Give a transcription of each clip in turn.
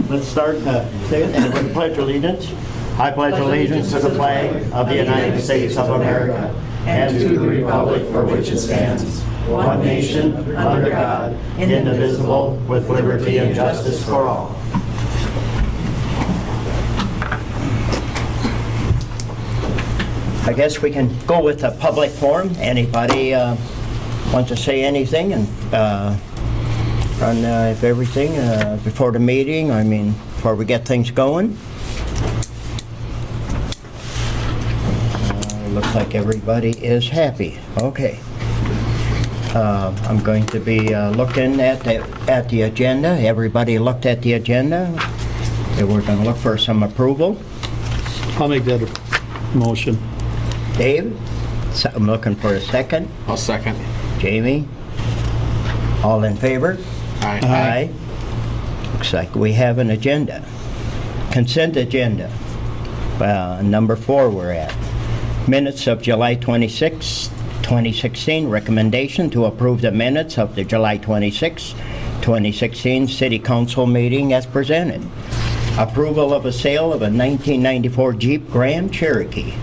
Let's start, say it, and with pledge allegiance. I pledge allegiance to the flag of the United States of America and to the republic for which it stands, one nation, under God, indivisible, with liberty and justice for all. I guess we can go with a public forum. Anybody want to say anything and on everything before the meeting, before we get things going? Looks like everybody is happy. Okay. I'm going to be looking at the agenda. Everybody looked at the agenda. We're going to look for some approval. I'll make that a motion. Dave? So I'm looking for a second. I'll second. Jamie? All in favor? Aye. Aye. Looks like we have an agenda. Consent agenda. Number 4 we're at. Minutes of July 26, 2016. Recommendation to approve the minutes of the July 26, 2016 City Council meeting as presented. Approval of a sale of a 1994 Jeep Grand Cherokee.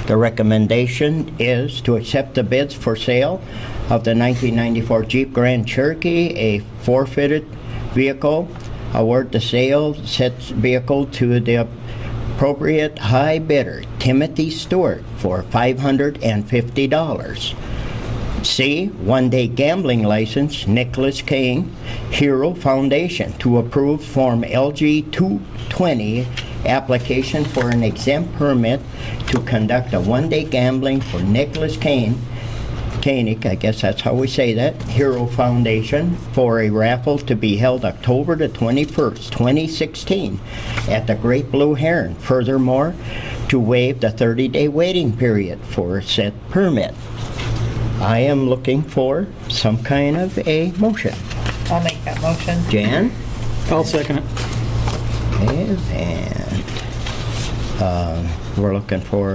The recommendation is to accept the bids for sale of the 1994 Jeep Grand Cherokee, a forfeited vehicle. Award the sale said vehicle to the appropriate high bidder, Timothy Stewart, for $550. C, one-day gambling license, Nicholas Kane, Hero Foundation, to approve Form LG 220 application for an exempt permit to conduct a one-day gambling for Nicholas Koenig, I guess that's how we say that, Hero Foundation, for a raffle to be held October the 21st, 2016 at the Great Blue Heron. Furthermore, to waive the 30-day waiting period for said permit. I am looking for some kind of a motion. I'll make that motion. Jan? I'll second it. Okay, and we're looking for,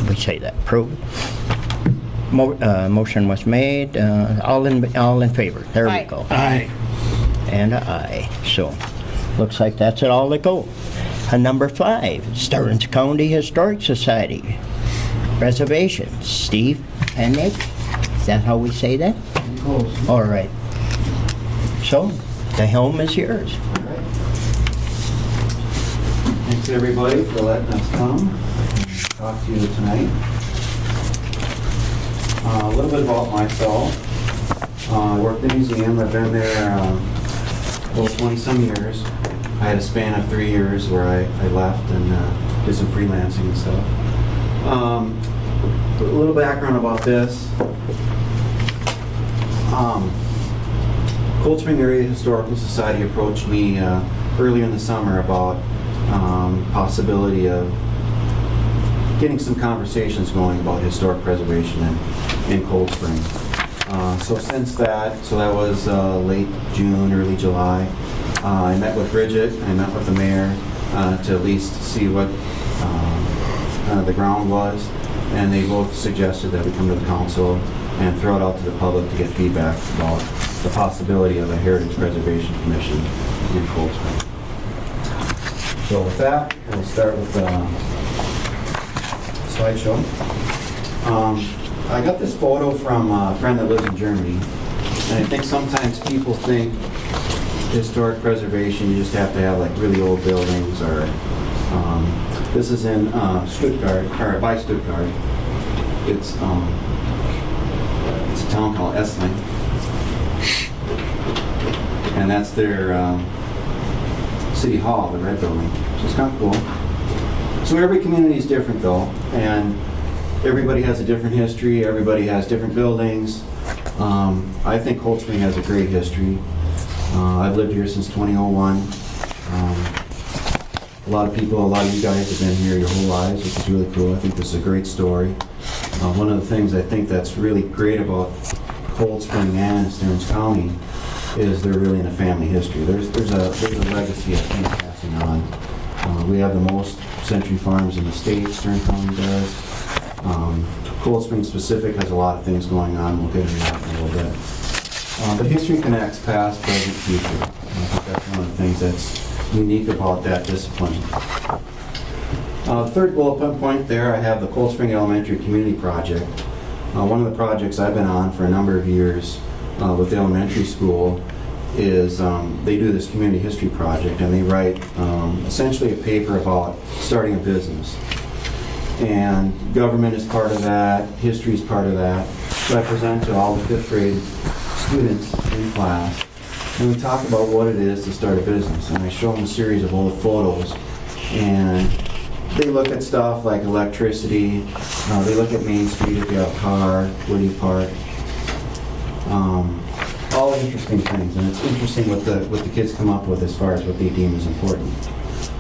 we say that, approve. Motion was made, all in favor. There Aye. we go. Aye. And an aye. So, looks like that's it all to go. Number 5, Stearns County Historic Society. Reservation, Steve Penick. Is that how we say that? Close. All right. So, the helm is yours. Thanks everybody for letting us come and talk to you tonight. A little bit about myself. I worked in the museum. I've been there about 20 some years. I had a span of 3 years where I left and did some freelancing and stuff. A little background about this. Cold Spring Area Historical Society approached me earlier in the summer about possibility of getting some conversations going about historic preservation in Cold Spring. So since that was late June, early July, I met with Bridget, I met with the mayor to at least see what the ground was, and they both suggested that we come to the council and throw it out to the public to get feedback about the possibility of a Heritage Preservation Commission in Cold Spring. So with that, we'll start with the slideshow. I got this photo from a friend that lives in Germany, and I think sometimes people think historic preservation, you just have to have like really old buildings, or this is in Stuttgart, or by Stuttgart. It's a town called Essling, and that's their city hall, the red building. So it's kind of cool. So every community is different though, and everybody has a different history, everybody has different buildings. I think Cold Spring has a great history. I've lived here since 2001. A lot of you guys have been here your whole lives, which is really cool. I think this is a great story. One of the things I think that's really great about Cold Spring and Stearns County is they're really in a family history. There's a legacy, I think, passing on. We have the most century farms in the state, Stearns County does. Cold Spring specific has a lot of things going on. We'll get into that in a little bit. But history connects past, present, future. And I think that's one of the things that's unique about that discipline. The third bullet point there, I have the Cold Spring Elementary Community Project. One of the projects I've been on for a number of years with the elementary school is they do this community history project, and they write essentially a paper about starting a business. And government is part of that, history is part of that. So I present to all the fifth grade students in class, and we talk about what it is to start a business. And I show them a series of old photos, and they look at stuff like electricity, they look at Main Street if you have a car, where do you park, all interesting things. And it's interesting what the kids come up with as far as what they deem is important.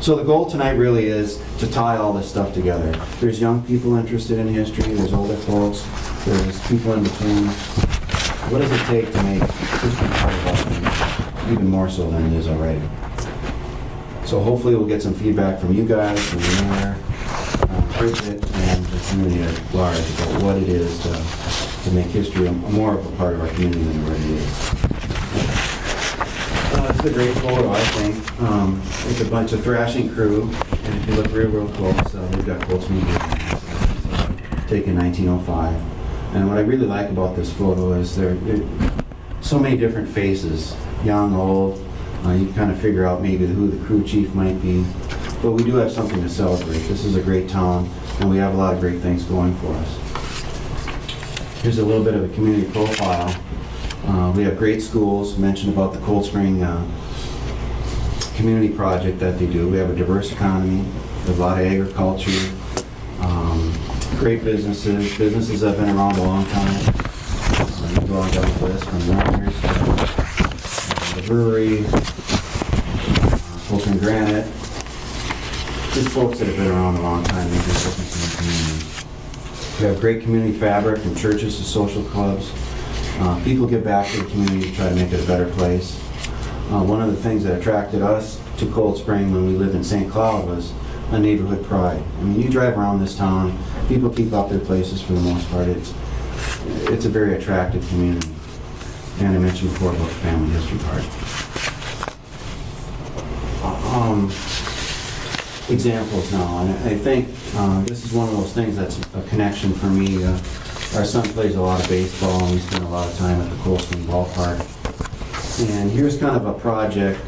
So the goal tonight really is to tie all this stuff together. There's young people interested in history, there's older folks, there's people in between. What does it take to make history part of our community, even more so than it is already? So hopefully we'll get some feedback from you guys, from the mayor, Bridget, and the community at large about what it is to make history more of a part of our community than it already is. It's a great photo, I think. It's a bunch of thrashing crew, and if you look real close, we've got Cold Spring taken in 1905. And what I really like about this photo is there are so many different faces, young, old. You kind of figure out maybe who the crew chief might be. But we do have something to celebrate. This is a great town, and we have a lot of great things going for us. Here's a little bit of a community profile. We have great schools, mentioned about the Cold Spring community project that they do. We have a diverse economy, we have a lot of agriculture, great businesses that have been around a long time. You can go on down the list from Warner's to the brewery, Cold Spring Granite, just folks that have been around a long time making a difference in the community. We have great community fabric from churches to social clubs. People give back to the community to try to make it a better place. One of the things that attracted us to Cold Spring when we lived in St. Cloud was a neighborhood pride. I mean, you drive around this town, people keep up their places for the most part. It's a very attractive community. And I mentioned before about the family history part. Examples now, and I think this is one of those things that's a connection for me. Our son plays a lot of baseball, and we spend a lot of time at the Cold Spring Ballpark. And here's kind of a project.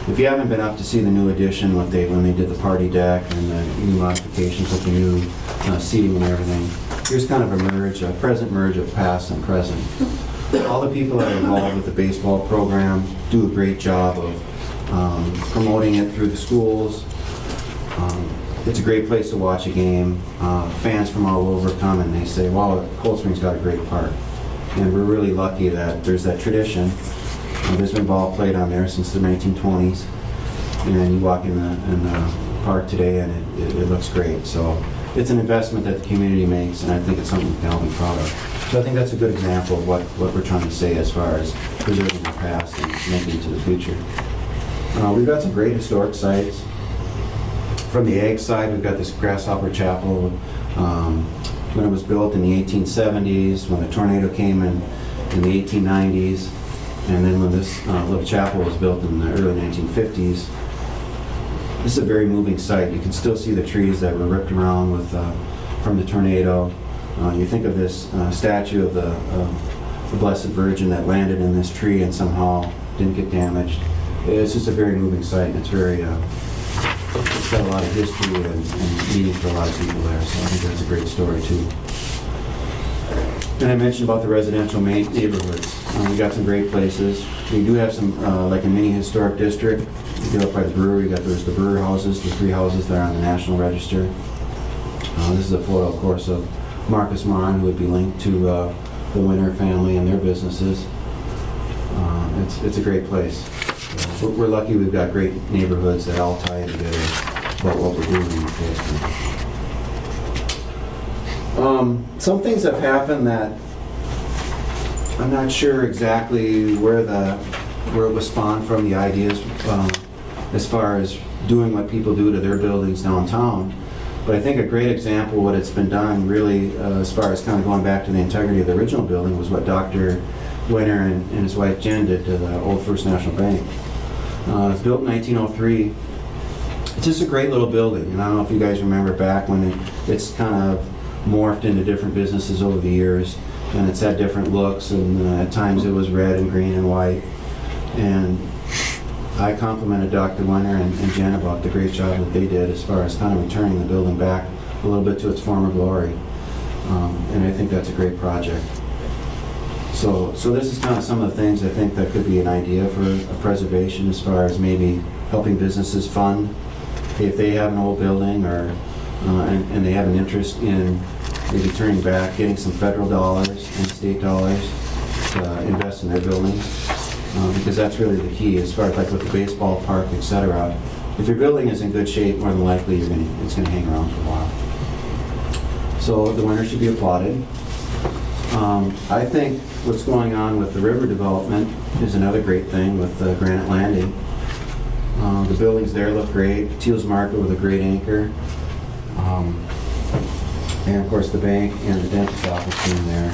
If you haven't been up to see the new addition, when they did the party deck and the new modifications with the new seating and everything, here's kind of a present merge of past and present. All the people that are involved with the baseball program do a great job of promoting it through the schools. It's a great place to watch a game. Fans from all over come and they say, wow, Cold Spring's got a great park. And we're really lucky that there's that tradition. There's been ball played on there since the 1920s. And you walk in the park today and it looks great. So it's an investment that the community makes, and I think it's something we can all be proud of. So I think that's a good example of what we're trying to say as far as preserving the past and making it to the future. We've got some great historic sites. From the ag side, we've got this Grasshopper Chapel. When it was built in the 1870s, when the tornado came in the 1890s, and then when this little chapel was built in the early 1950s. This is a very moving site. You can still see the trees that were ripped around from the tornado. You think of this statue of the Blessed Virgin that landed in this tree and somehow didn't get damaged. It's just a very moving site, and it's very it's got a lot of history and meaning for a lot of people there, so I think that's a great story too. And I mentioned about the residential neighborhoods. We got some great places. We do have some, like a mini historic district. You get up by the brewery, there's the brewer houses, the 3 houses that are on the National Register. This is a photo, of course, of Marcus Mon, who would be linked to the Winter family and their businesses. It's a great place. We're lucky we've got great neighborhoods that all tie in together about what we're doing in the place. Some things have happened that I'm not sure exactly where it was spawned from, the ideas, as far as doing what people do to their buildings downtown. But I think a great example of what it's been done really, as far as kind of going back to the integrity of the original building, was what Dr. Winter and his wife Jen did to the old First National Bank. It's built in 1903. It's just a great little building, and I don't know if you guys remember back when it's kind of morphed into different businesses over the years, and it's had different looks, and at times it was red and green and white. And I complimented Dr. Winter and Jen about the great job that they did as far as kind of returning the building back a little bit to its former glory. And I think that's a great project. So this is kind of some of the things I think that could be an idea for a preservation as far as maybe helping businesses fund if they have an old building or and they have an interest in maybe turning back, getting some federal dollars and state dollars to invest in their buildings. Because that's really the key as far as like with the baseball park, etc. If your building is in good shape, more than likely it's going to hang around for a while. So the winner should be applauded. I think what's going on with the river development is another great thing with Granite Landing. The buildings there look great. Teals Market with a great anchor. And of course the bank and the dentist office being there.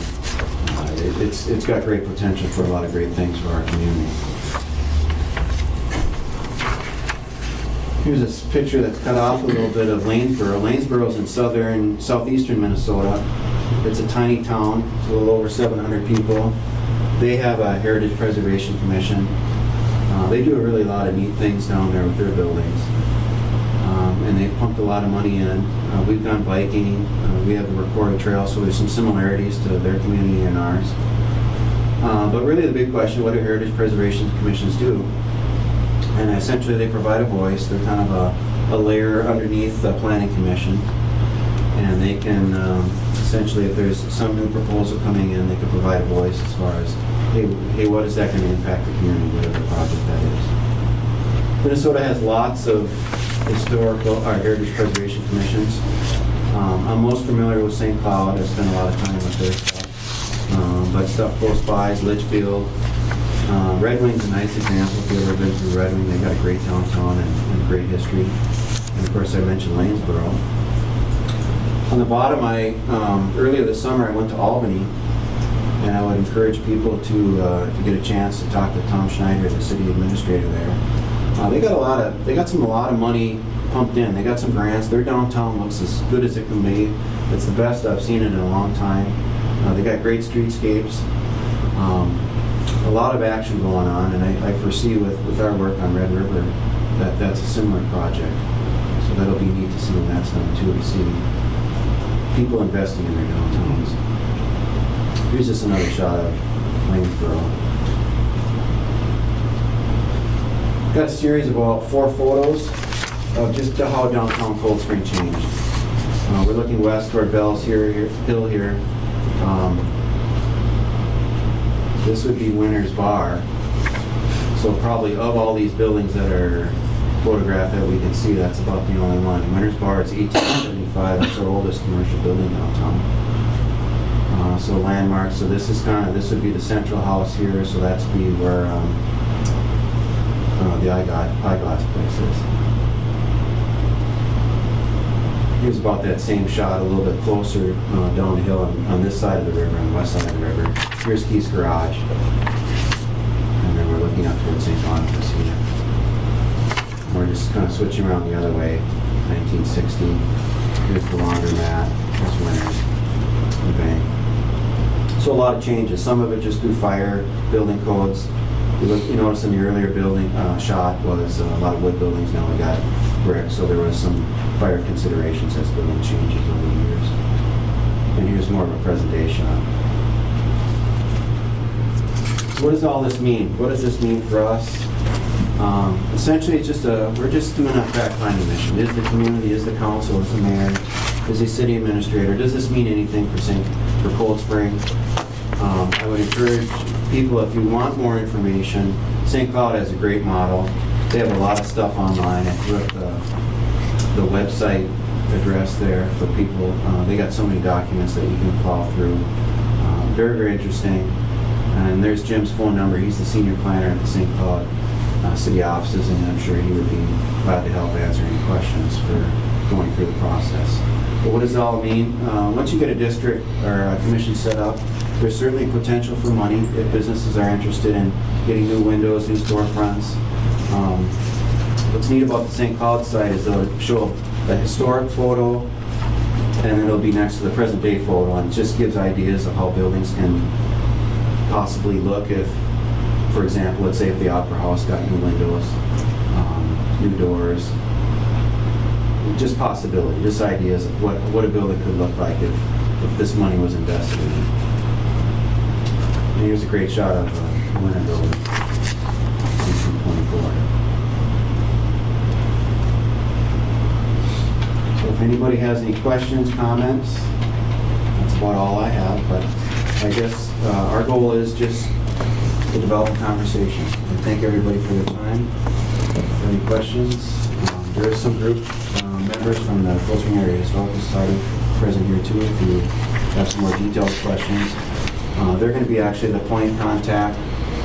It's got great potential for a lot of great things for our community. Here's a picture that's cut off a little bit of Lanesboro. Lanesboro is in southeastern Minnesota. It's a tiny town. It's a little over 700 people. They have a Heritage Preservation Commission. They do a really lot of neat things down there with their buildings. And they've pumped a lot of money in. We've gone biking. We have the recorded trail, so there's some similarities to their community and ours. But really the big question, what do Heritage Preservation Commissions do? And essentially they provide a voice. They're kind of a layer underneath the Planning Commission. And they can, essentially, if there's some new proposal coming in, they can provide a voice as far as, hey, what is that going to impact the community, whatever project that is. Minnesota has lots of Heritage Preservation Commissions. I'm most familiar with St. Cloud. I spent a lot of time with their stuff. But stuff close by is Litchfield. Red Wing's a nice example. If you've ever been through Red Wing, they've got a great downtown and great history. And of course, I mentioned Lanesboro. On the bottom, earlier this summer, I went to Albany, and I would encourage people to, if you get a chance, to talk to Tom Schneider, the city administrator there. They got a lot of money pumped in. They got some grants. Their downtown looks as good as it can be. It's the best I've seen it in a long time. They got great streetscapes. A lot of action going on, and I foresee with our work on Red River that that's a similar project. So that'll be neat to see when that's done too, to see people investing in their downtowns. Here's just another shot of Lanesboro. Got a series of about 4 photos of just how downtown Cold Spring changed. We're looking west toward Bell's Hill here. This would be Winter's Bar. So probably of all these buildings that are photographed that we can see, that's about the only one. Winter's Bar is 1875. That's our oldest commercial building downtown. So landmarks. So this would be the central house here. So that's be where the eyeglass place is. Here's about that same shot, a little bit closer down the hill on this side of the river, on the west side of the river. Here's Keith's Garage. And then we're looking up towards St. Boniface here. We're just kind of switching around the other way. 1960. Here's the laundromat. Here's Winters. The bank. So a lot of changes. Some of it just through fire, building codes. You notice in the earlier building shot was a lot of wood buildings. Now we got brick. So there was some fire considerations as building changes over the years. And here's more of a presentation on it. What does all this mean? What does this mean for us? Essentially, it's just we're just doing a fact-finding mission. Is the community, is the council, is the mayor, is the city administrator? Does this mean anything for Cold Spring? I would encourage people, if you want more information, St. Cloud has a great model. They have a lot of stuff online. I threw up the website address there for people. They got so many documents that you can plow through. Very, very interesting. And there's Jim's phone number. He's the senior planner at the St. Cloud city offices, and I'm sure he would be glad to help answer any questions for going through the process. But what does it all mean? Once you get a district or a commission set up, there's certainly potential for money if businesses are interested in getting new windows, new storefronts. What's neat about the St. Cloud site is they'll show a historic photo, and then it'll be next to the present day photo, and it just gives ideas of how buildings can possibly look if, for example, let's say if the Opera House got new windows, new doors, just possibility, just ideas of what a building could look like if this money was invested in it. And here's a great shot of a winter building, 1924. So if anybody has any questions, comments, that's about all I have, but I guess our goal is just to develop a conversation. And thank everybody for their time. Any questions? There is some group members from the Cold Spring Area Historical Society present here too if you have some more detailed questions. They're going to be actually the point of contact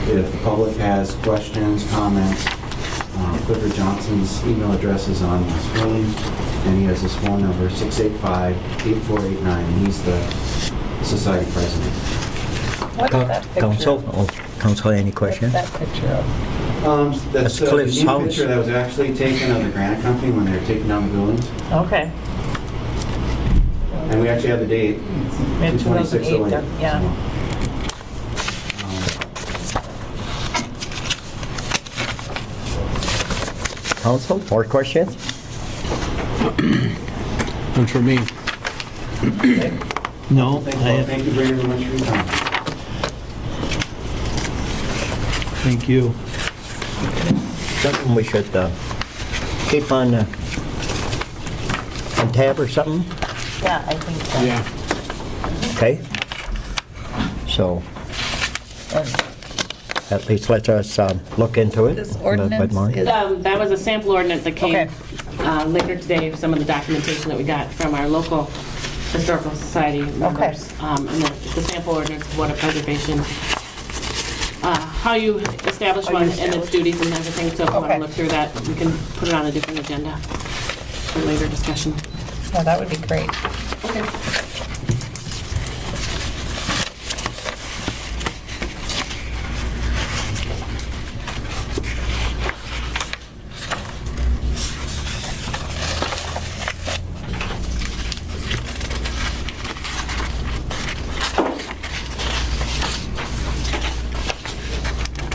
if the public has questions, comments. Clifford Johnson's email address is on the screen, and he has his phone number, 685-8489, and he's the society president. What's that picture? Council, any questions? What's that picture of? That's That's Cliff's the new house. picture that was actually taken of the granite company when they were taking down the buildings. Okay. And we actually have the date, Mid 2608. 2008, yeah. Council, more questions? And for me? No. Thank you very much for your time. Thank you. Something we should keep on tab or something? Yeah, I think so. Yeah. Okay. So And at least let us look into it. This a little bit ordinance more. is, That was a sample ordinance that came Okay. later today, some of the documentation that we got from our local historical society members. And the sample ordinance of water preservation, how you establish How you one and establish. its duties and everything. So if you want Okay. to look through that, we can put it on a different agenda for later discussion. yeah, that would be great. Okay.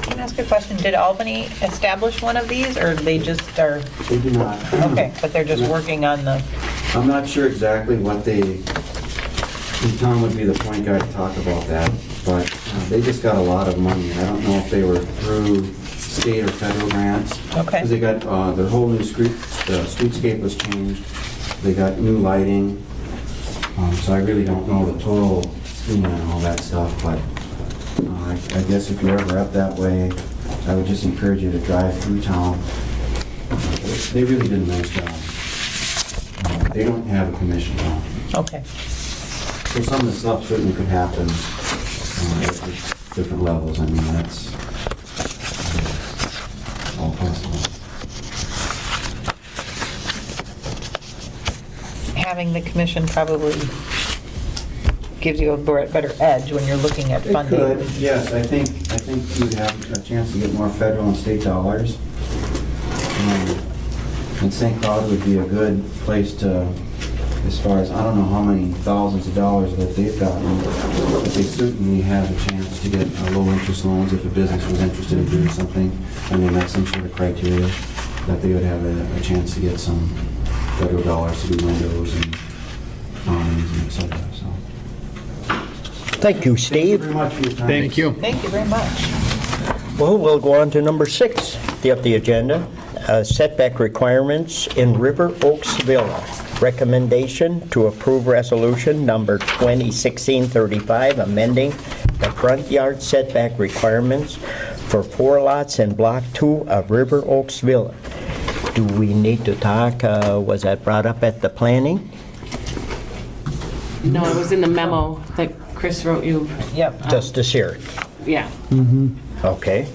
Can I ask a question? Did Albany establish one of these, or they just are, They do not. okay, but they're just working on the, I'm not sure exactly what and Tom would be the point guy to talk about that, but they just got a lot of money, and I don't know if they were through state or federal grants. Okay. Because they got, their whole new streetscape was changed, they got new lighting, so I really don't know the total scheme and all that stuff, but I guess if you're ever up that way, I would just encourage you to drive through town. They really did a nice job. They don't have a commission now. okay. So some of the stuff certainly could happen at different levels. I mean, that's all possible. Having the commission probably gives you a better edge when you're looking at It funding. could, yes. I think you'd have a chance to get more federal and state dollars. And St. Cloud would be a good place to, as far as, I don't know how many thousands of dollars that they've gotten, but they certainly have a chance to get low-interest loans if a business was interested in doing something, and they met some sort of criteria, that they would have a chance to get some federal dollars to do windows and awnings and et cetera, so. Thank you, Thank you Steve. very much for your time. Thank you. Thank you very much. Well, we'll go on to number 6, the agenda, setback requirements in River Oaks Villa. Recommendation to approve resolution number 2016-35, amending the front yard setback requirements for 4 lots in Block 2 of River Oaks Villa. Do we need to talk, was that brought up at the planning? No, it was in the memo that Chris wrote you. Yep. Just to hear it. Yeah. Okay.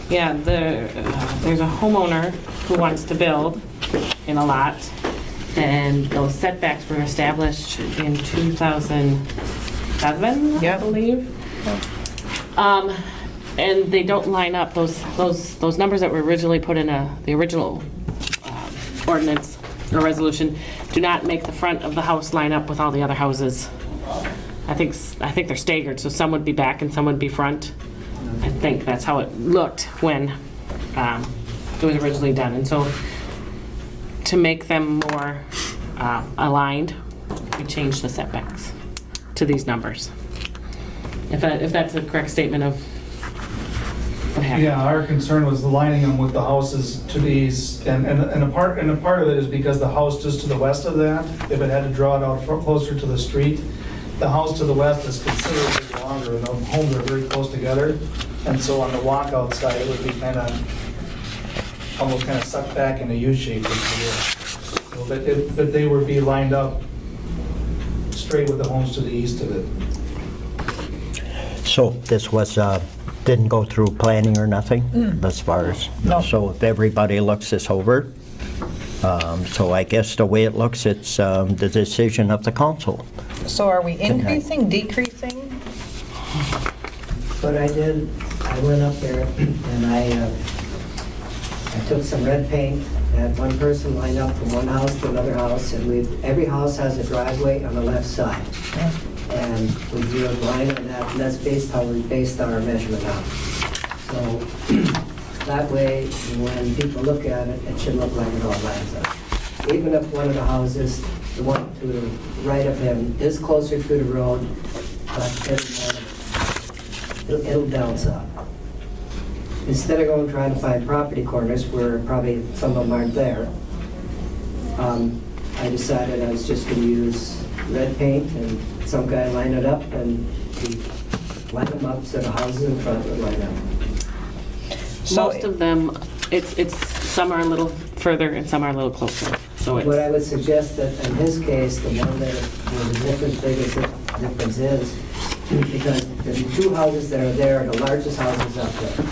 Yeah, there's a homeowner who wants to build in a lot, and those setbacks were established in 2004, I Yeah. believe. And they don't line up, those numbers that were originally put in the original ordinance or resolution do not make the front of the house line up with all the other houses. I think they're staggered, so some would be back and some would be front. I think that's how it looked when it was originally done. And so to make them more aligned, we changed the setbacks to these numbers. If that's a correct statement of what happened. Yeah, our concern was lining them with the houses to these, and a part of it is because the house just to the west of that, if it had to draw it out closer to the street, the house to the west is considerably longer, and the homes are very close together, and so on the walkout side, it would be almost kind of sucked back in a U shape, if you will. But they would be lined up straight with the homes to the east of it. So this was, didn't go through planning or nothing as far as, No. so if everybody looks this over, so I guess the way it looks, it's the decision of the council. So are we increasing, decreasing? What I did, I went up there and I took some red paint, had one person line up from one house to another house, and every house has a driveway on the left side. And we drew a line on that, and that's how we based our measurement on. So that way, when people look at it, it should look like it all lines up. Even if one of the houses, the one to the right of him, is closer to the road, but it'll bounce up. Instead of going trying to find property corners where probably some of them aren't there, I decided I was just going to use red paint and some guy line it up and line them up so the houses in front would line up. Most of them, it's some are a little further and some are a little closer. So What I it's, would suggest that in his case, the one that where the biggest difference is, because the two houses that are there are the largest houses up there.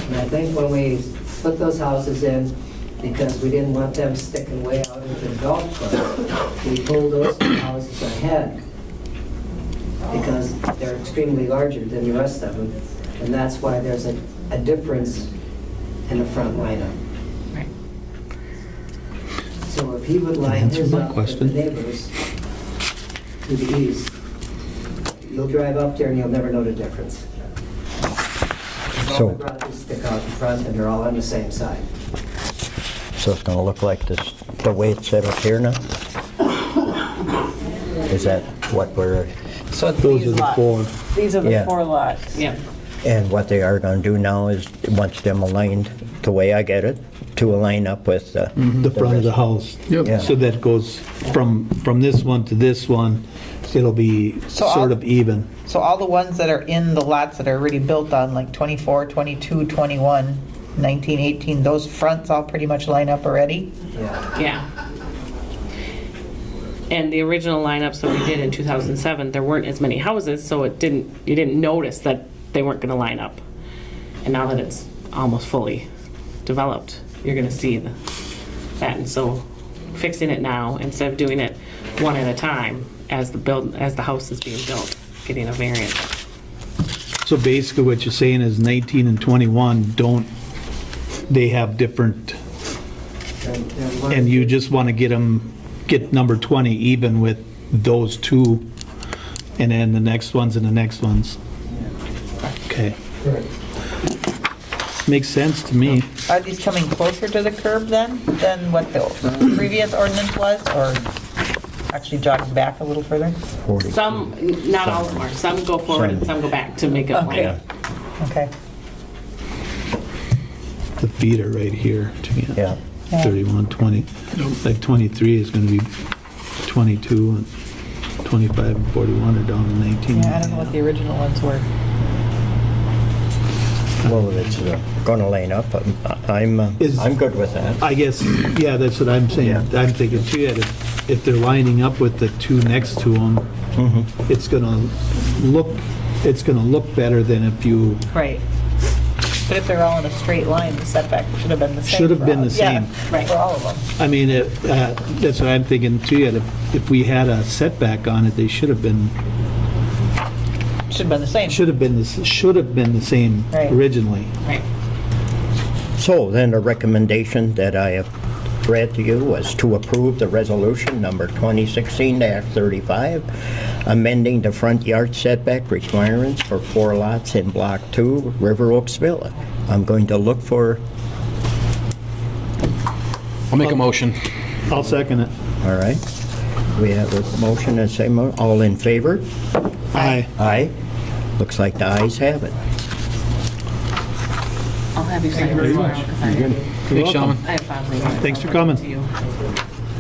And I think when we put those houses in, because we didn't want them sticking way out into the golf club, we pulled those two houses ahead because they're extremely larger than the rest of them. And that's why there's a difference in the front lineup. right. So if he would line Answer his my up with question. the neighbors to the east, you'll drive up there and you'll never know the difference. All So- the garages stick out in front and they're all on the same side. So it's gonna look like this, the way it's set up here now? Is that what we're, So it's Those these are the lots. four. These are the Yeah. 4 lots. Yeah. and what they are gonna do now is, once them aligned, the way I get it, to align up with The front of the house. Yeah. So that goes from this one to this one, it'll be So I'll- sort of even. So all the ones that are in the lots that are already built on, like 24, 22, 21, 19, 18, those fronts all pretty much line up already? Yeah. Yeah. And the original lineups that we did in 2007, there weren't as many houses, so you didn't notice that they weren't gonna line up. And now that it's almost fully developed, you're gonna see that. And so fixing it now, instead of doing it one at a time, as the house is being built, getting a variance. So basically what you're saying is 19 and 21 they have different, and you just want to get number 20 even with those two, and then the next ones and the next ones. Okay. Makes sense to me. Are these coming closer to the curb then, than what the previous ordinance was, or actually jogging back a little further? 40. Some, not all of them are, some go forward and some go back to make it Okay. line. Okay. The feet are right here, too, Yeah, 31, 20. Like 23 is going to be 22, and 25 and 41 are down to 19. Yeah, I don't know what the original ones were. well, it's gonna line up, I'm good with that. I guess, yeah, that's what I'm saying. Yeah. I'm thinking too, that if they're lining up with the two next to them, it's gonna look better than if you, Right. But if they're all in a straight line, the setback should have been the same. Should have for been all- the same. Yeah, Right. for all of them. I mean, that's what I'm thinking too, that if we had a setback on it, they should have been Should've been the same. Should have been the same Right. originally. Right. So then the recommendation that I have read to you was to approve the resolution number 2016-35, amending the front yard setback requirements for 4 lots in Block 2, River Oaks Villa. I'm going to look for, I'll make a motion. I'll second it. all right, we have a motion and say, all in favor? Aye. Aye. Looks like the ayes have it. I'll have you sign it tomorrow, 'cause I Thanks, Sean. I have filed it. Thanks for I'll coming. give it to you.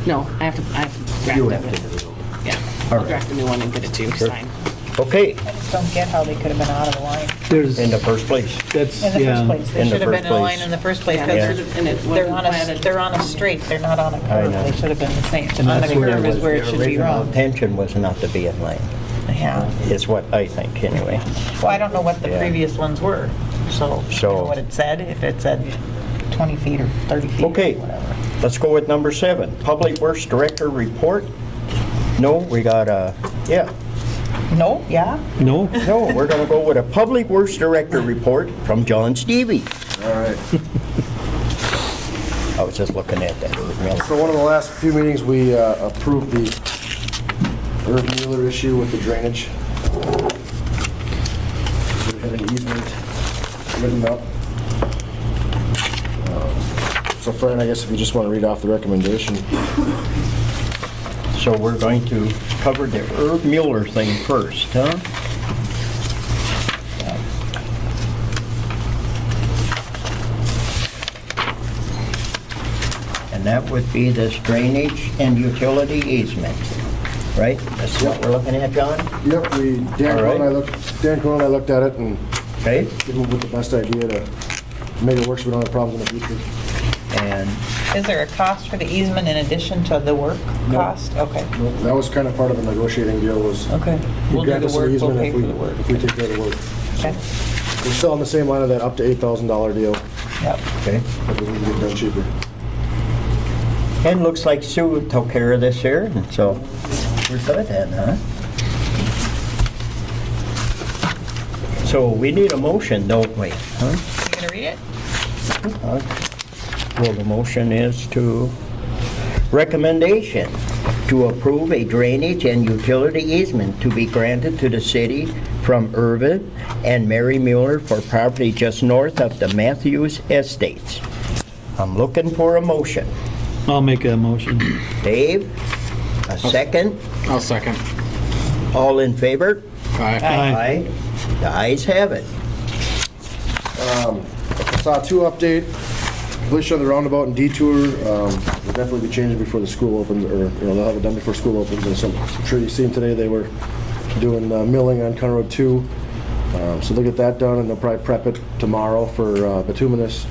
No, I have to draft it. Yeah, I'll draft a new one and get it to you, sign. Okay, I just don't get how they could have been out of the line There's, in the first place. that's, in the first yeah. place. They In the should have been first in a line place. in the first place, Yeah, because they should've- and it they're wasn't platted. they're on a straight, they're not on a I curve. know. They should have been the same. And On the that's where curve is where it The should be original wrong. intention was not to be in line, Yeah. is what I think, anyway. Well, I don't know what the Yeah. previous ones were, so, you So- know what it said, if it said 20 feet or 30 feet or Okay, whatever. let's go with number 7. Public Works Director report. No, we got a, yeah. No, yeah? No? No, we're gonna go with a Public Works Director report from John Stevie. All right. I was just looking at that. So one of the last few meetings, we approved the Irv Mueller issue with the drainage. So we had an easement written up. So Fran, I guess if you just want to read off the recommendation. So we're going to cover the Irv Mueller thing first, huh? And that would be this drainage and utility easement, right? That's what we're looking at, John? Yep, Dan All right. Crowe and I looked at it and Okay? came up with the best idea to make it work so we don't have problems in the future. And Is there a cost for the easement in addition to the work cost? Okay. That was kind of part of the negotiating deal was Okay. you We'll do grant the us an work, we'll easement pay if for the work. we take care of the work. Okay. We're still on the same line of that up to $8,000 deal. Yep. okay. But we can get it done cheaper. And looks like Sue took care of this here, and so we're good then, huh? So we need a motion, don't we? Huh? You gonna read it? Well, the motion is to, recommendation to approve a drainage and utility easement to be granted to the city from Irvin and Mary Mueller for property just north of the Matthews Estates. I'm looking for a motion. I'll make a motion. Dave, a second? I'll second. All in favor? Aye. Aye. The ayes have it. Saw 2 update, completion of the roundabout and detour, will definitely be changing before the school opens, or, they'll have it done before school opens, and so I'm sure you've seen today, they were doing milling on County Road 2, so they'll get that done, and they'll probably prep it tomorrow for bituminous.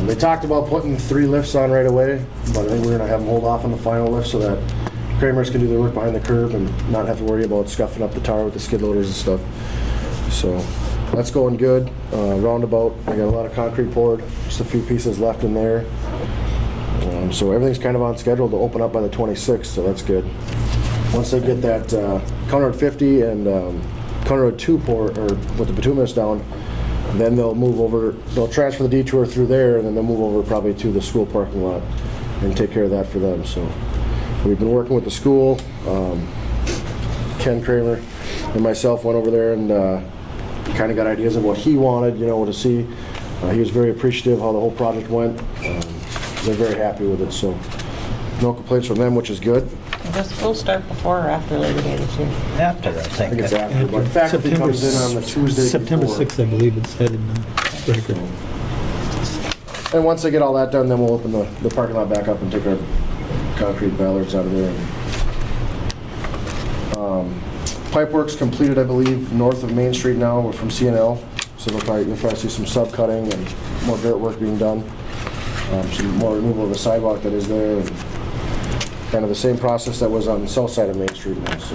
They talked about putting 3 lifts on right away, but I think we're gonna have them hold off on the final lift so that Kramers can do their work behind the curb and not have to worry about scuffing up the tar with the skid loaders and stuff. So that's going good. Roundabout, I got a lot of concrete poured, just a few pieces left in there. So everything's kind of on schedule to open up by the 26th, so that's good. Once they get that County Road 50 and County Road 2 pour, or with the bituminous down, then they'll move over, they'll transfer the detour through there, and then they'll move over probably to the school parking lot and take care of that for them. So we've been working with the school. Ken Kramer and myself went over there and kind of got ideas of what he wanted, to see. He was very appreciative how the whole project went. They're very happy with it, so no complaints from them, which is good. Does school start before or after Labor Day this year? After, I I think think. it's after, but faculty comes in on the Tuesday September before. 6th, I believe it said in the record. And once they get all that done, then we'll open the parking lot back up and take our concrete ballards out of there. Pipe work's completed, I believe, north of Main Street now. We're from CNL, so you'll probably see some sub-cutting and more dirt work being done. Some more removal of the sidewalk that is there, and kind of the same process that was on the south side of Main Street now. So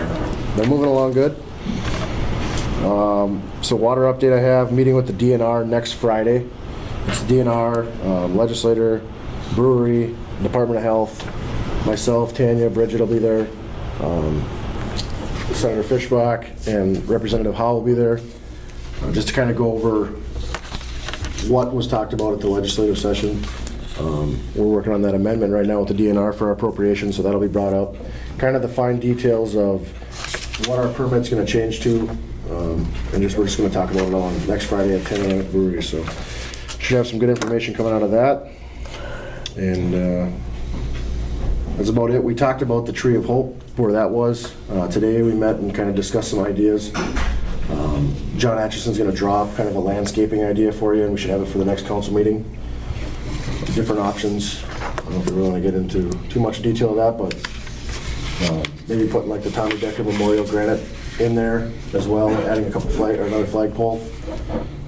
they're moving along good. So water update I have, meeting with the DNR next Friday. It's the DNR, legislator, brewery, Department of Health, myself, Tanya, Bridget will be there. Senator Fishbach and Representative Howe will be there, just to kind of go over what was talked about at the legislative session. We're working on that amendment right now with the DNR for our appropriation, so that'll be brought up. Kind of the fine details of what our permit's gonna change to, and we're just gonna talk about it on next Friday at 10 a.m. at the brewery, so. Should have some good information coming out of that. And that's about it. We talked about the Tree of Hope, where that was. Today we met and kind of discussed some ideas. John Atchison's gonna draw up kind of a landscaping idea for you, and we should have it for the next council meeting. Different options. I don't know if we're willing to get into too much detail of that, but maybe putting like the Tommy Decker Memorial granite in there as well, adding a couple flag or another flagpole.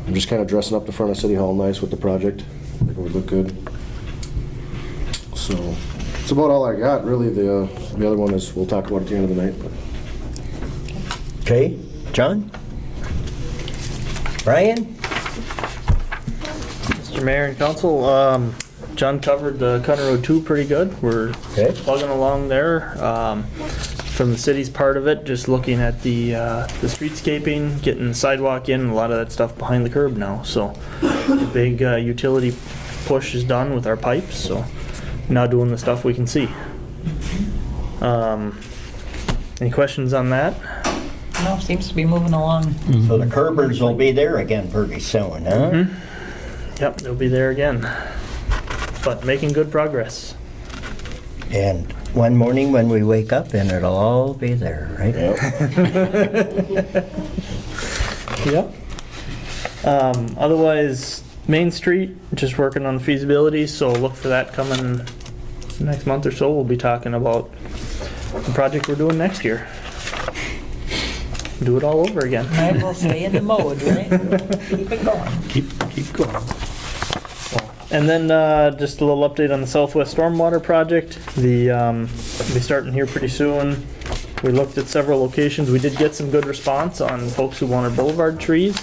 I'm just kind of dressing up the front of City Hall nice with the project. I think it would look good. So that's about all I got. Really, the other one is we'll talk about at the end of the night. But. Okay, John? Brian? Mr. Mayor and Council, John covered the Cunner Road 2 pretty good. We're Okay. plugging along there. From the city's part of it, just looking at the streetscaping, getting the sidewalk in, a lot of that stuff behind the curb now. So the big utility push is done with our pipes, so now doing the stuff we can see. Any questions on that? No, seems to be moving along. So the Kerbers will be there again pretty soon, huh? Yep, they'll be there again. But making good progress. And one morning when we wake up and it'll all be there, right? Yep. Otherwise, Main Street, just working on feasibility, so look for that coming next month or so. We'll be talking about the project we're doing next year. Do it all over again. Might as well stay in the mode, right? Keep it going. Keep going. And then just a little update on the Southwest Stormwater Project. We'll be starting here pretty soon. We looked at several locations. We did get some good response on folks who wanted boulevard trees.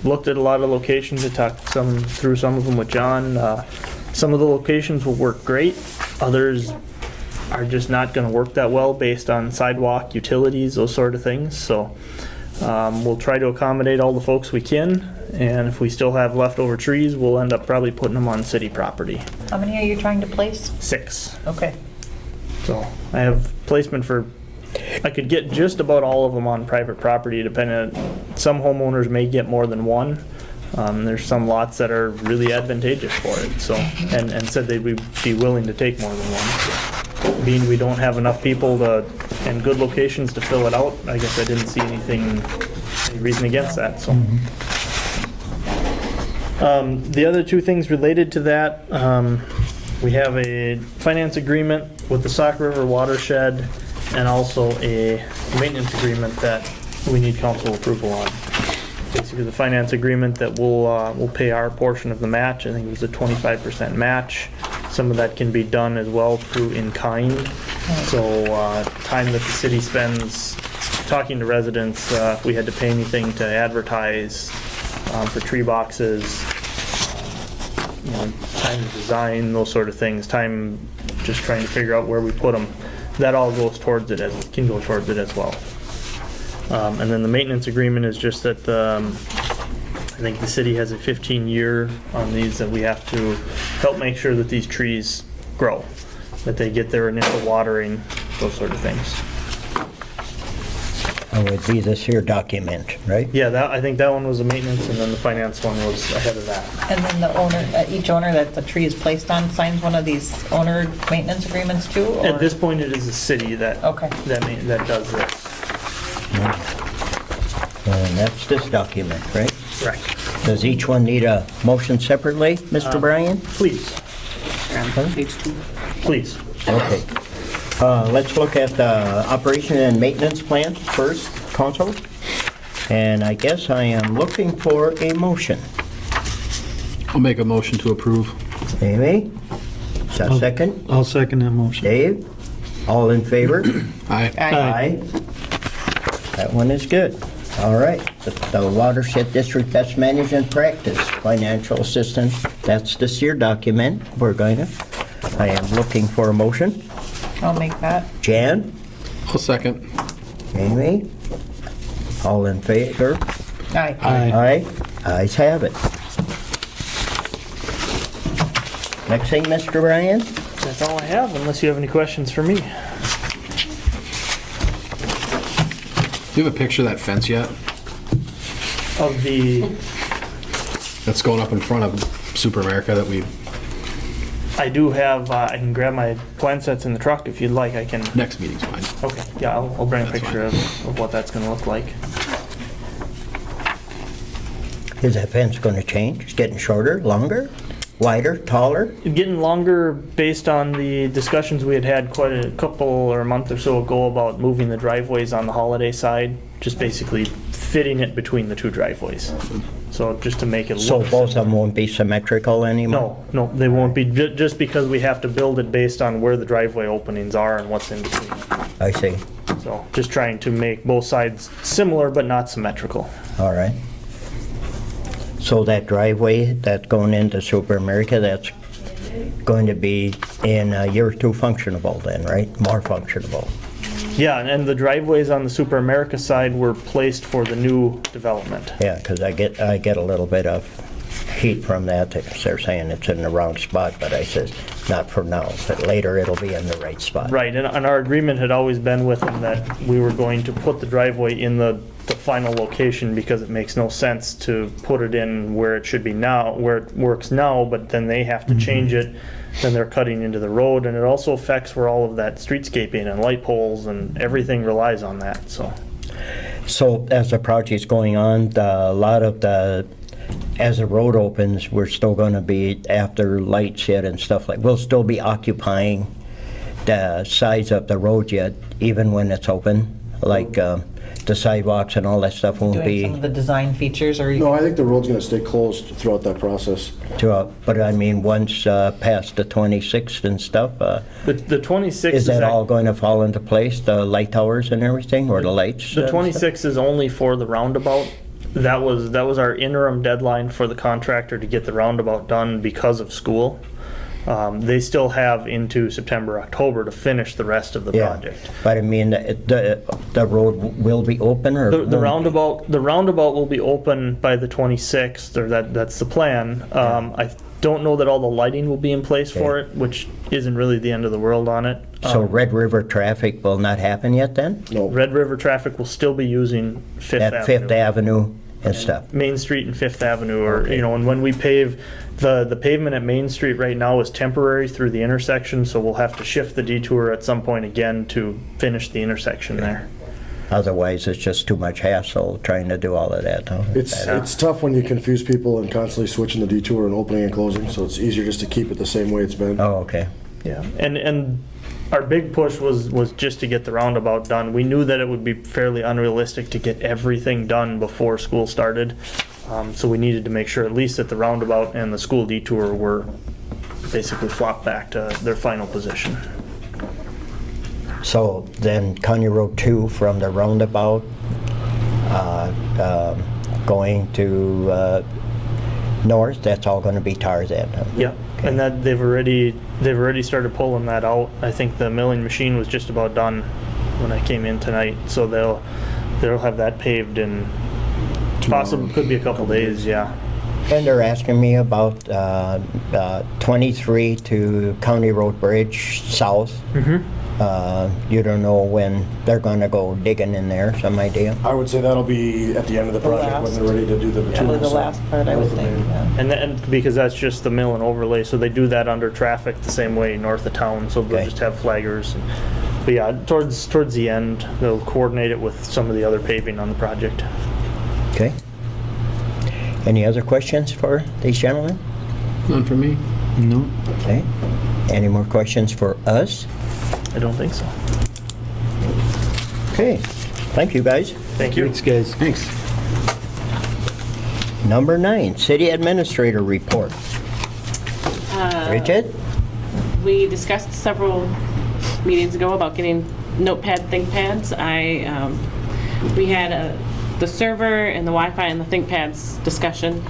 Looked at a lot of locations to talk through some of them with John. Some of the locations will work great. Others are just not going to work that well based on sidewalk, utilities, those sort of things. So we'll try to accommodate all the folks we can. And if we still have leftover trees, we'll end up probably putting them on city property. How many are you trying to place? 6. Okay. So I have placement for, I could get just about all of them on private property, depending on, some homeowners may get more than one. There's some lots that are really advantageous for it, so, and said they would be willing to take more than one. Being we don't have enough people and good locations to fill it out, I guess I didn't see any reason against that, so. The other two things related to that, we have a finance agreement with the Sauk River Watershed and also a maintenance agreement that we need council approval on. Basically, the finance agreement that we'll pay our portion of the match. I think it was a 25% match. Some of that can be done as well through in kind. So time that the city spends talking to residents, if we had to pay anything to advertise for tree boxes, time to design, those sort of things, time just trying to figure out where we put them, that all goes towards it, can go towards it as well. And then the maintenance agreement is just that I think the city has a 15-year on these that we have to help make sure that these trees grow, that they get their initial watering, those sort of things. That would be this here document, right? Yeah, I think that one was the maintenance, and then the finance one was ahead of that. And then the owner, each owner that the tree is placed on signs one of these owner maintenance agreements too? Or? At this point, it is the city that Okay. that does this. And that's this document, right? Right. Does each one need a motion separately, Mr. Bryan? Please. Please. Okay. Let's look at the operation and maintenance plan first, council. And I guess I am looking for a motion. I'll make a motion to approve. Amy? Is that second? I'll second that motion. Dave? All in favor? Aye. Aye. That one is good. All right. The Watershed District Best Management Practice, Financial Assistance, that's the SEER document. I am looking for a motion. I'll make that. Jan? I'll second. Amy? All in favor? Aye. Aye. Aye. Ayes have it. Next thing, Mr. Ryan? That's all I have, unless you have any questions for me. Do you have a picture of that fence yet? Of the, That's going up in front of Super America that we, I do have, I can grab my plan sets in the truck if you'd like, I can. next meeting's fine. Okay, yeah, I'll bring a That's picture of what that's gonna look like. Is that fence going to change? It's getting shorter, longer, wider, taller? Getting longer based on the discussions we had had quite a couple or a month or so ago about moving the driveways on the Holiday side, just basically fitting it between the two driveways. So just to make it So look. both of them won't be symmetrical anymore? No, they won't be, just because we have to build it based on where the driveway openings are and what's in between. I see. So just trying to make both sides similar but not symmetrical. All right. So that driveway that's going into Super America, that's going to be in a year or two functionable then, right? More functionable. Yeah, and the driveways on the Super America side were placed for the new development. Yeah, because I get a little bit of heat from that. They're saying it's in the wrong spot, but I said, not for now, but later it'll be in the right spot. Right, and our agreement had always been with them that we were going to put the driveway in the final location because it makes no sense to put it in where it should be now, where it works now, but then they have to change it, then they're cutting into the road, and it also affects where all of that streetscaping and light poles and everything relies on that, so. So as the project's going on, a lot of as the road opens, we're still going to be, after lights hit and stuff like, we'll still be occupying the sides of the road yet, even when it's open, like the sidewalks and all that stuff won't Doing some be of the design features, or No, I think the road's gonna stay closed throughout that process. throughout, but I mean, once past the 26th and stuff, The 26 is that all going to fall into place, the light towers and everything, or the lights? The 26 is only for the roundabout. That was our interim deadline for the contractor to get the roundabout done because of school. They still have into September, October to finish the rest of the Yeah, project. but I mean, the road will be open or? The won't be? roundabout will be open by the 26th, or that's the plan. I don't know that all the lighting will be in place for it, which isn't really the end of the world on it. So Red River traffic will not happen yet then? No, Red River traffic will still be using Fifth At Avenue. Fifth Avenue and stuff? Main Street and Fifth Avenue, or, and when we pave, the pavement at Main Street right now is temporary through the intersection, so we'll have to shift the detour at some point again to finish the intersection there. Otherwise, it's just too much hassle trying to do all of that, huh? it's tough when you confuse people and constantly switching the detour and opening and closing, so it's easier just to keep it the same way it's been. Oh, okay. Yeah, and our big push was just to get the roundabout done. We knew that it would be fairly unrealistic to get everything done before school started. So we needed to make sure at least that the roundabout and the school detour were basically flopped back to their final position. So then County Road 2 from the roundabout going to north, that's all going to be tar then? Huh? Yeah, and that they've already started pulling that out. I think the milling machine was just about done when I came in tonight, so they'll have that paved in possibly, could be a couple days, yeah. And they're asking me about 23 to County Road Bridge South. You don't know when they're going to go digging in there, some idea? I would say that'll be at the end of the project when they're ready to do the probably material. the last part, I would think, yeah. And because that's just the mill and overlay, so they do that under traffic the same way north of town, so they'll Okay. just have flaggers. But yeah, towards the end, they'll coordinate it with some of the other paving on the project. Okay. Any other questions for these gentlemen? None for me. No. Okay. Any more questions for us? I don't think so. Okay. Thank you, guys. Thank you. Thanks, guys. Thanks. Number 9, City Administrator Report. Bridget? We discussed several meetings ago about getting notepad ThinkPads. We had the server and the Wi-Fi and the ThinkPads discussion,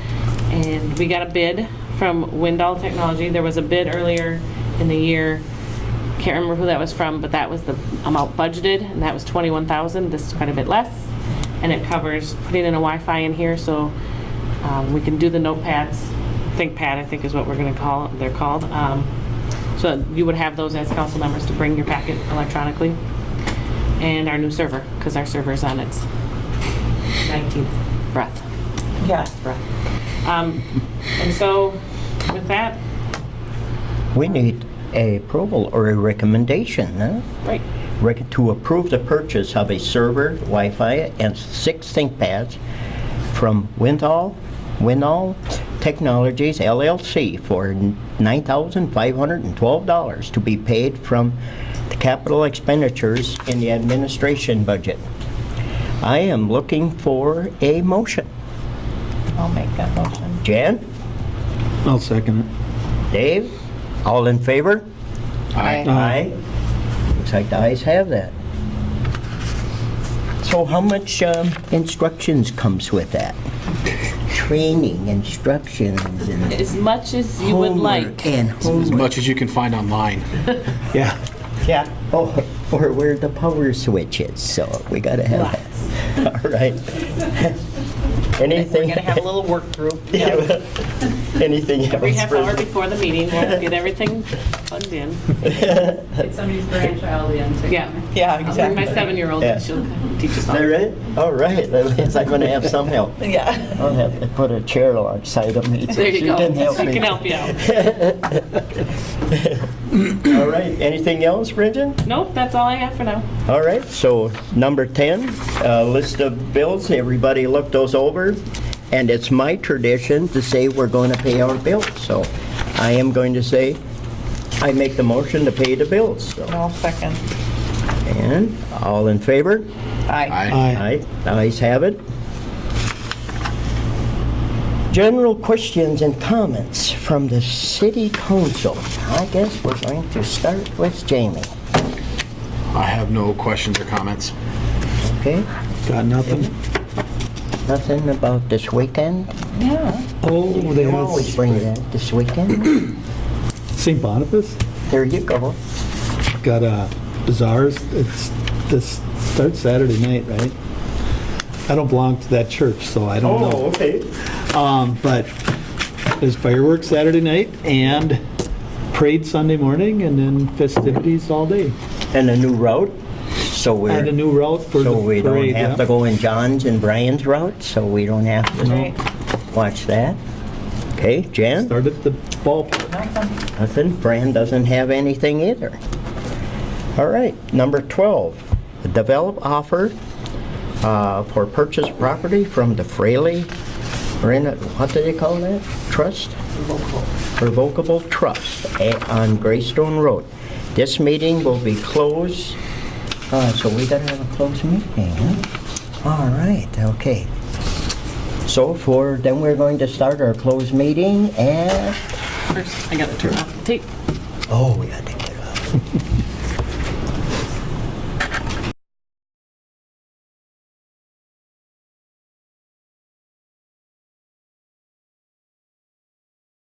and we got a bid from Windall Technology. There was a bid earlier in the year Can't remember who that was from, but that was the amount budgeted, and that was 21,000. This is quite a bit less, and it covers putting in a Wi-Fi in here, so we can do the notepads. ThinkPad, I think is what we're going to call it. They're called. So you would have those as council members to bring your packet electronically, and our new server, because our server is on its 19th breath. Yeah. And so with that, We need a approval or a recommendation, huh? right. To approve the purchase of a server, Wi-Fi, and 6 ThinkPads from Winthal Technologies LLC for $9,512 to be paid from the capital expenditures in the administration budget. I am looking for a motion. I'll make that motion. Jan? I'll second it. Dave? All in favor? Aye. Aye. Looks like the ayes have that. So how much instructions comes with that? Training, instructions, and As much as you would homework like. and As homework. much as you can find online. Yeah. Yeah. Oh, or where the power switch is, so we gotta have that. All right. We're Anything? gonna have a little work group. Anything else? Every half hour Bridget? before the meeting, we'll get everything plugged in. Get somebody's grandchild in to Yeah. Yeah, I'll bring my exactly. 7-year-old, Yeah. and she'll teach us Is all. that right? All right, at least I'm gonna have some help. Yeah. I'll have to put a chair alongside of me. so There you she go. can help She me. can help you out. All right, anything else, Bridget? Nope, that's all I have for now. All right, so number 10, list of bills, everybody look those over. And it's my tradition to say we're going to pay our bills, so I am going to say, I make the motion to pay the bills. So. I'll second. And all in favor? Aye. Aye. Aye, the ayes have it. General questions and comments from the city council. I guess we're going to start with Jamie, I have no questions or comments. okay? Got nothing? Nothing about this weekend? Yeah. Oh, they You always have bring that, this weekend? St. Boniface? There you go. Got bazaars. This starts Saturday night, right? I don't belong to that church, so I don't know. okay. But there's fireworks Saturday night and parade Sunday morning and then festivities all day. And a new route, so And a new route for the so we don't parade. have yeah. to go in John's and Brian's route, so we don't have to Right. watch that. Okay, Jan? Start at the ballpark. Nothing. Nothing. Fran doesn't have anything either. All right, number 12, develop offer for purchase property from the Fraley, what do they call that? Trust? Revocable Trust on Greystone Road. This meeting will be closed, so we gotta have a closed meeting, huh? All right, okay. So then we're going to start our closed meeting at, First, I gotta turn off the tape. oh, we gotta take that off.